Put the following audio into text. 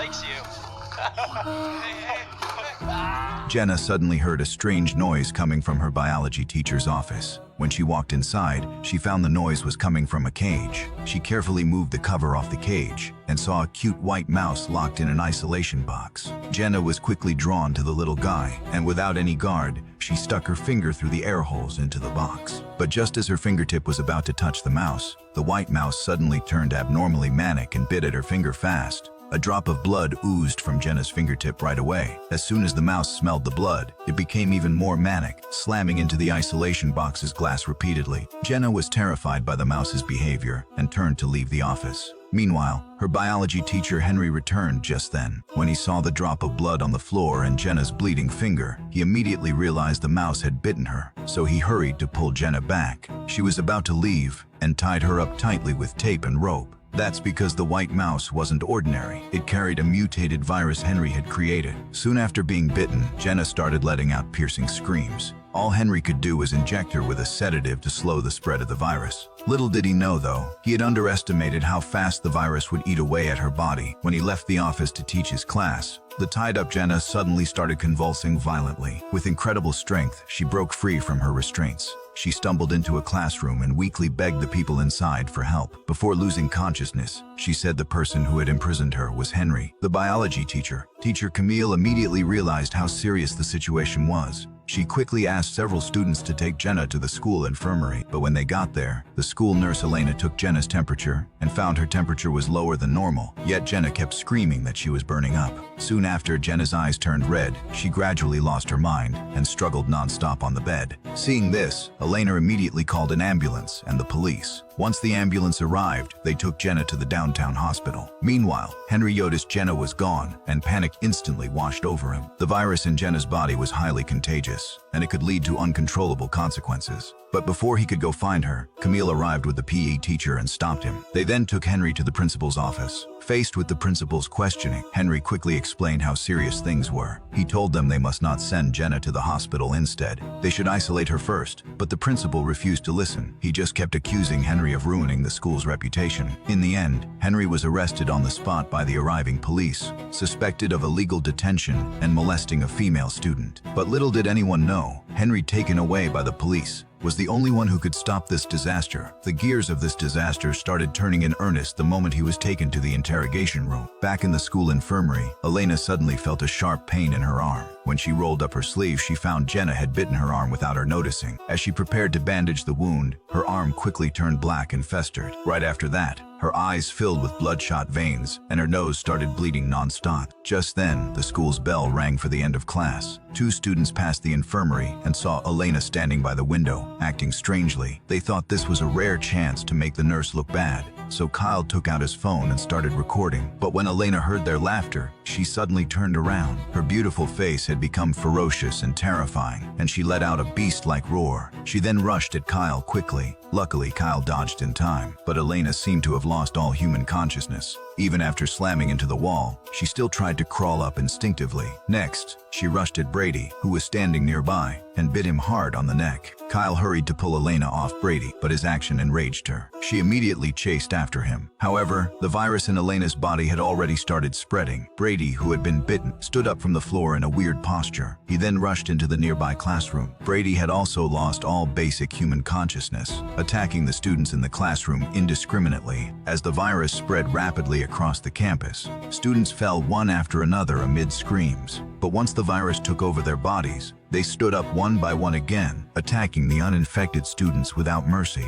likes you. Jenna suddenly heard a strange noise coming from her biology teacher's office. When she walked inside, she found the noise was coming from a cage. She carefully moved the cover off the cage and saw a cute white mouse locked in an isolation box. Jenna was quickly drawn to the little guy, and without any guard, she stuck her finger through the air holes into the box. But just as her fingertip was about to touch the mouse, the white mouse suddenly turned abnormally manic and bit at her finger fast. A drop of blood oozed from Jenna's fingertip right away. As soon as the mouse smelled the blood, it became even more manic, slamming into the isolation box's glass repeatedly. Jenna was terrified by the mouse's behavior and turned to leave the office. Meanwhile, her biology teacher Henry returned just then. When he saw the drop of blood on the floor and Jenna's bleeding finger, he immediately realized the mouse had bitten her, so he hurried to pull Jenna back. She was about to leave and tied her up tightly with tape and rope. That's because the white mouse wasn't ordinary. It carried a mutated virus Henry had created. Soon after being bitten, Jenna started letting out piercing screams. All Henry could do was inject her with a sedative to slow the spread of the virus. Little did he know, though, he had underestimated how fast the virus would eat away at her body. When he left the office to teach his class, the tied-up Jenna suddenly started convulsing violently. With incredible strength, she broke free from her restraints. She stumbled into a classroom and weakly begged the people inside for help. Before losing consciousness, she said the person who had imprisoned her was Henry, the biology teacher. Teacher Camille immediately realized how serious the situation was. She quickly asked several students to take Jenna to the school infirmary, but when they got there, the school nurse Elena took Jenna's temperature and found her temperature was lower than normal, yet Jenna kept screaming that she was burning up. Soon after, Jenna's eyes turned red, she gradually lost her mind and struggled non-stop on the bed. Seeing this, Elena immediately called an ambulance and the police. Once the ambulance arrived, they took Jenna to the downtown hospital. Meanwhile, Henry noticed Jenna was gone, and panic instantly washed over him. The virus in Jenna's body was highly contagious, and it could lead to uncontrollable consequences. But before he could go find her, Camille arrived with the PE teacher and stopped him. They then took Henry to the principal's office. Faced with the principal's questioning, Henry quickly explained how serious things were. He told them they must not send Jenna to the hospital instead. They should isolate her first, but the principal refused to listen. He just kept accusing Henry of ruining the school's reputation. In the end, Henry was arrested on the spot by the arriving police, suspected of illegal detention and molesting a female student. But little did anyone know, Henry, taken away by the police, was the only one who could stop this disaster. The gears of this disaster started turning in earnest the moment he was taken to the interrogation room. Back in the school infirmary, Elena suddenly felt a sharp pain in her arm. When she rolled up her sleeve, she found Jenna had bitten her arm without her noticing. As she prepared to bandage the wound, her arm quickly turned black and festered. Right after that, her eyes filled with bloodshot veins, and her nose started bleeding non-stop. Just then, the school's bell rang for the end of class. Two students passed the infirmary and saw Elena standing by the window, acting strangely. They thought this was a rare chance to make the nurse look bad, so Kyle took out his phone and started recording. But when Elena heard their laughter, she suddenly turned around. Her beautiful face had become ferocious and terrifying, and she let out a beast-like roar. She then rushed at Kyle quickly. Luckily, Kyle dodged in time, but Elena seemed to have lost all human consciousness. Even after slamming into the wall, she still tried to crawl up instinctively. Next, she rushed at Brady, who was standing nearby, and bit him hard on the neck. Kyle hurried to pull Elena off Brady, but his action enraged her. She immediately chased after him. However, the virus in Elena's body had already started spreading. Brady, who had been bitten, stood up from the floor in a weird posture. He then rushed into the nearby classroom. Brady had also lost all basic human consciousness, attacking the students in the classroom indiscriminately. As the virus spread rapidly across the campus, students fell one after another amid screams. But once the virus took over their bodies, they stood up one by one again, attacking the uninfected students without mercy.